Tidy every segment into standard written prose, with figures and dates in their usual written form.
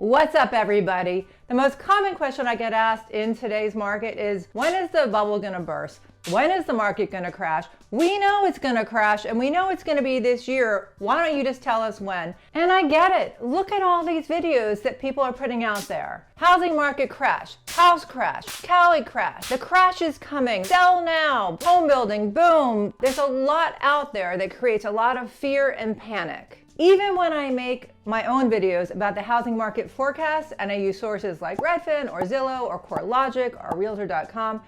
What's up, everybody? The most common question I get asked in today's market is, when is the bubble going to burst? When is the market going to crash? We know it's going to crash and we know it's going to be this year. Why don't you just tell us when? And I get it. Look at all these videos that people are putting out there. Housing market crash, house crash, Cali crash, the crash is coming, sell now, home building, boom. There's a lot out there that creates a lot of fear and panic. Even when I make my own videos about the housing market forecast and I use sources like Redfin or Zillow or CoreLogic or Realtor.com,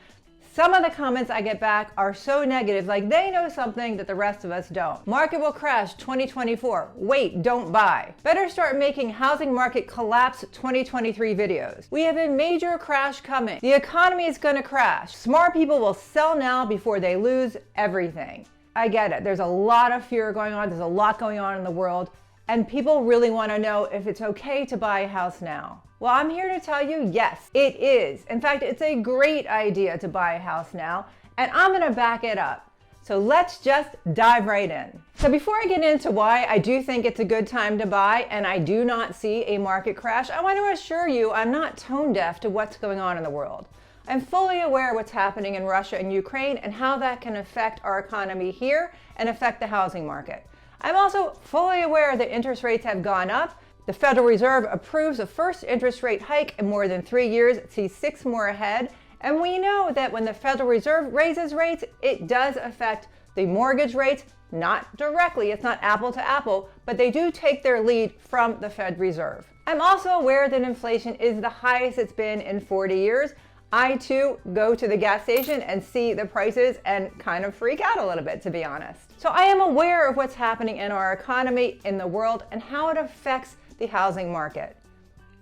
some of the comments I get back are so negative, like they know something that the rest of us don't. Market will crash 2024. Wait, don't buy. Better start making housing market collapse 2023 videos. We have a major crash coming. The economy is going to crash. Smart people will sell now before they lose everything. I get it. There's a lot of fear going on. There's a lot going on in the world. And people really want to know if it's okay to buy a house now. Well, I'm here to tell you, yes, it is. In fact, it's a great idea to buy a house now. And I'm going to back it up. So let's just dive right in. So before I get into why I do think it's a good time to buy and I do not see a market crash, I want to assure you I'm not tone deaf to what's going on in the world. I'm fully aware of what's happening in Russia and Ukraine and how that can affect our economy here and affect the housing market. I'm also fully aware that interest rates have gone up. The Federal Reserve approves the first interest rate hike in more than 3 years. It sees 6 more ahead. And we know that when the Federal Reserve raises rates, it does affect the mortgage rates, not directly, it's not apple to apple, but they do take their lead from the Fed Reserve. I'm also aware that inflation is the highest it's been in 40 years. I too go to the gas station and see the prices and kind of freak out a little bit, to be honest. So I am aware of what's happening in our economy, in the world, and how it affects the housing market.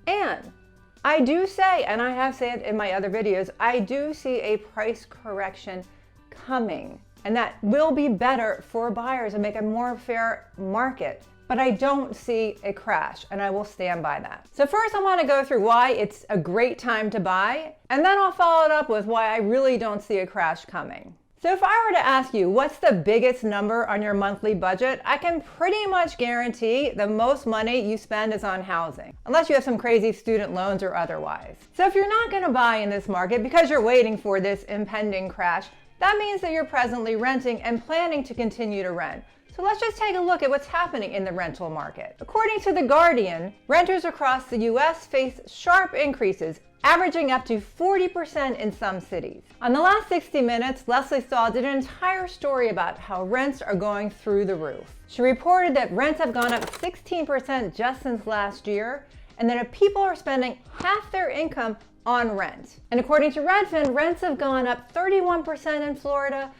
And I do say, and I have said in my other videos, I do see a price correction coming, and that will be better for buyers and make a more fair market. But I don't see a crash, and I will stand by that. So first I want to go through why it's a great time to buy, and then I'll follow it up with why I really don't see a crash coming. So if I were to ask you what's the biggest number on your monthly budget, I can pretty much guarantee the most money you spend is on housing, unless you have some crazy student loans or otherwise. So if you're not going to buy in this market because you're waiting for this impending crash, that means that you're presently renting and planning to continue to rent. So let's just take a look at what's happening in the rental market. According to The Guardian, renters across the US face sharp increases, averaging up to 40% in some cities. On the last 60 Minutes, Leslie Stahl did an entire story about how rents are going through the roof. She reported that rents have gone up 16% just since last year, and that people are spending half their income on rent. And according to Redfin, rents have gone up 31% in Florida,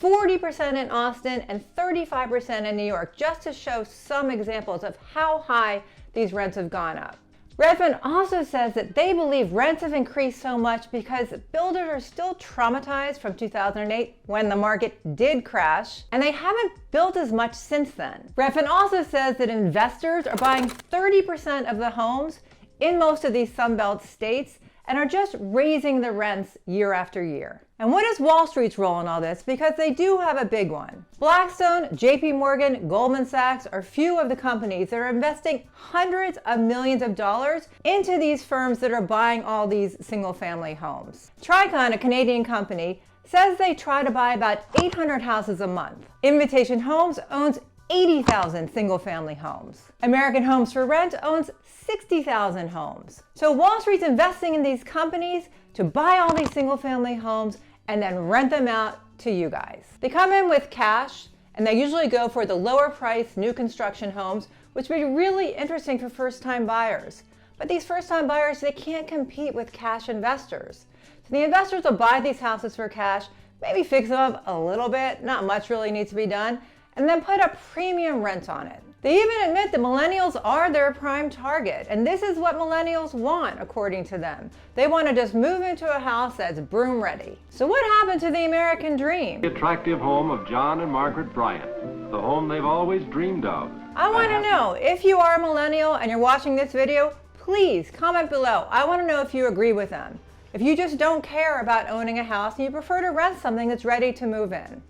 40% in Austin, and 35% in New York, just to show some examples of how high these rents have gone up. Redfin also says that they believe rents have increased so much because builders are still traumatized from 2008 when the market did crash, and they haven't built as much since then. Redfin also says that investors are buying 30% of the homes in most of these Sunbelt states and are just raising the rents year after year. And what is Wall Street's role in all this? Because they do have a big one. Blackstone, JP Morgan, Goldman Sachs are few of the companies that are investing hundreds of millions of dollars into these firms that are buying all these single-family homes. Tricon, a Canadian company, says they try to buy about 800 houses a month. Invitation Homes owns 80,000 single-family homes. American Homes for Rent owns 60,000 homes. So Wall Street's investing in these companies to buy all these single-family homes and then rent them out to you guys. They come in with cash, and they usually go for the lower price new construction homes, which would be really interesting for first-time buyers. But these first-time buyers, they can't compete with cash investors. So the investors will buy these houses for cash, maybe fix them up a little bit, not much really needs to be done, and then put a premium rent on it. They even admit that millennials are their prime target, and this is what millennials want, according to them. They want to just move into a house that's broom ready. So what happened to the American dream? The attractive home of John and Margaret Bryant, the home they've always dreamed of. I want to know, if you are a millennial and you're watching this video, please comment below. I want to know if you agree with them. If you just don't care about owning a house and you prefer to rent something that's ready to move in,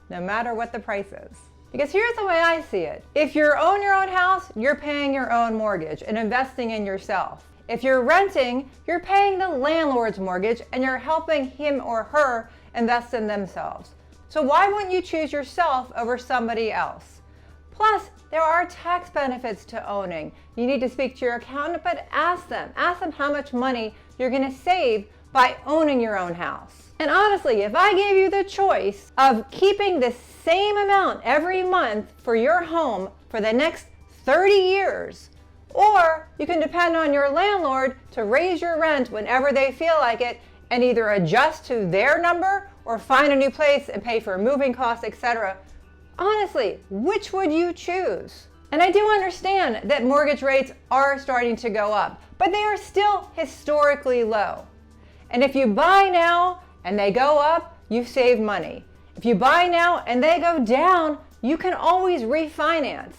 no matter what the price is. Because here's the way I see it. If you own your own house, you're paying your own mortgage and investing in yourself. If you're renting, you're paying the landlord's mortgage and you're helping him or her invest in themselves. So why wouldn't you choose yourself over somebody else? Plus, there are tax benefits to owning. You need to speak to your accountant, but ask them how much money you're going to save by owning your own house. And honestly, if I gave you the choice of keeping the same amount every month for your home for the next 30 years, or you can depend on your landlord to raise your rent whenever they feel like it and either adjust to their number or find a new place and pay for moving costs, etc. Honestly, which would you choose? And I do understand that mortgage rates are starting to go up, but they are still historically low. And if you buy now and they go up, you save money. If you buy now and they go down, you can always refinance.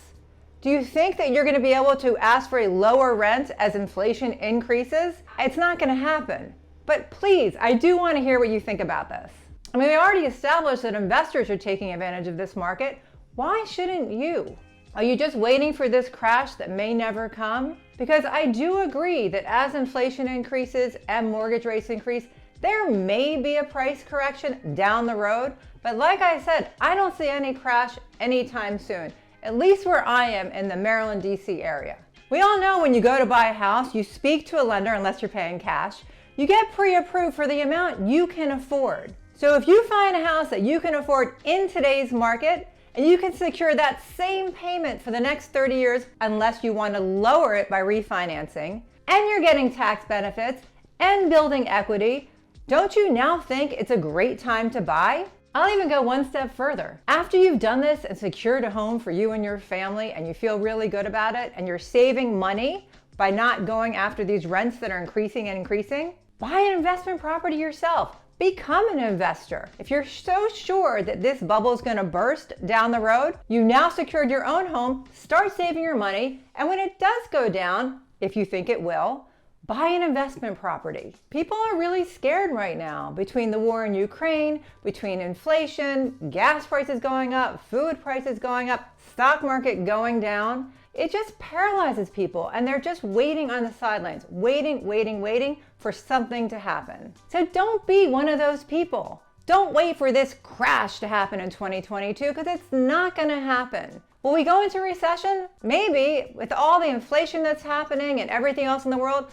Do you think that you're going to be able to ask for a lower rent as inflation increases? It's not going to happen. But please, I do want to hear what you think about this. I mean, we already established that investors are taking advantage of this market. Why shouldn't you? Are you just waiting for this crash that may never come? Because I do agree that as inflation increases and mortgage rates increase, there may be a price correction down the road. But like I said, I don't see any crash anytime soon, at least where I am in the Maryland, DC area. We all know when you go to buy a house, you speak to a lender unless you're paying cash. You get pre-approved for the amount you can afford. So if you find a house that you can afford in today's market, and you can secure that same payment for the next 30 years unless you want to lower it by refinancing, and you're getting tax benefits and building equity, don't you now think it's a great time to buy? I'll even go one step further. After you've done this and secured a home for you and your family and you feel really good about it and you're saving money by not going after these rents that are increasing and increasing, buy an investment property yourself. Become an investor. If you're so sure that this bubble is going to burst down the road, you now secured your own home, start saving your money, and when it does go down, if you think it will, buy an investment property. People are really scared right now between the war in Ukraine, between inflation, gas prices going up, food prices going up, stock market going down. It just paralyzes people and they're just waiting on the sidelines, waiting for something to happen. So don't be one of those people. Don't wait for this crash to happen in 2022 because it's not going to happen. Will we go into recession? Maybe. With all the inflation that's happening and everything else in the world,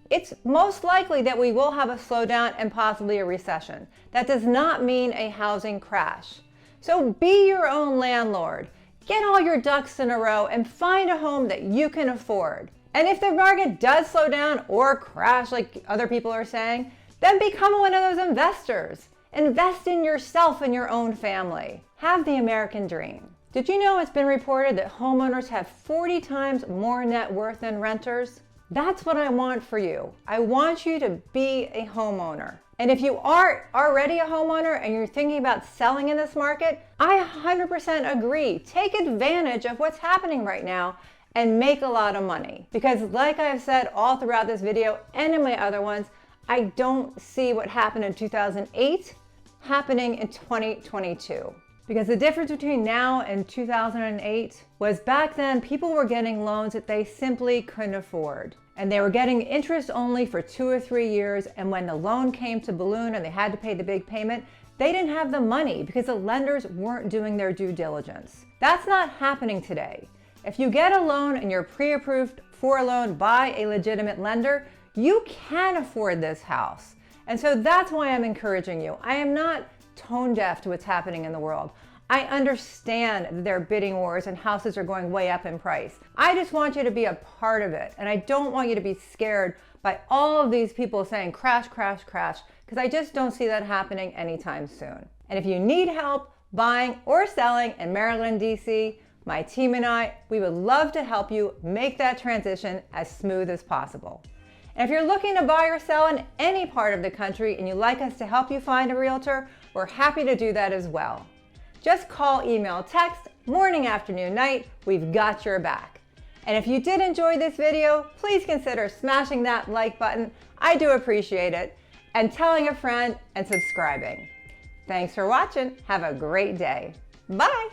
it's most likely that we will have a slowdown and possibly a recession. That does not mean a housing crash. So be your own landlord. Get all your ducks in a row and find a home that you can afford. And if the market does slow down or crash like other people are saying, then become one of those investors. Invest in yourself and your own family. Have the American dream. Did you know it's been reported that homeowners have 40 times more net worth than renters? That's what I want for you. I want you to be a homeowner. And if you are already a homeowner and you're thinking about selling in this market, I 100% agree. Take advantage of what's happening right now and make a lot of money. Because like I've said all throughout this video and in my other ones, I don't see what happened in 2008 happening in 2022. Because the difference between now and 2008 was back then people were getting loans that they simply couldn't afford. And they were getting interest only for 2 or 3 years. And when the loan came to balloon and they had to pay the big payment, they didn't have the money because the lenders weren't doing their due diligence. That's not happening today. If you get a loan and you're pre-approved for a loan by a legitimate lender, you can afford this house. And so that's why I'm encouraging you. I am not tone deaf to what's happening in the world. I understand that there are bidding wars and houses are going way up in price. I just want you to be a part of it. And I don't want you to be scared by all of these people saying crash, crash, crash, because I just don't see that happening anytime soon. And if you need help buying or selling in Maryland, DC, my team and I, we would love to help you make that transition as smooth as possible. And if you're looking to buy or sell in any part of the country and you'd like us to help you find a realtor, we're happy to do that as well. Just call, email, text, morning, afternoon, night, we've got your back. And if you did enjoy this video, please consider smashing that like button. I do appreciate it. And telling a friend and subscribing. Thanks for watching. Have a great day. Bye.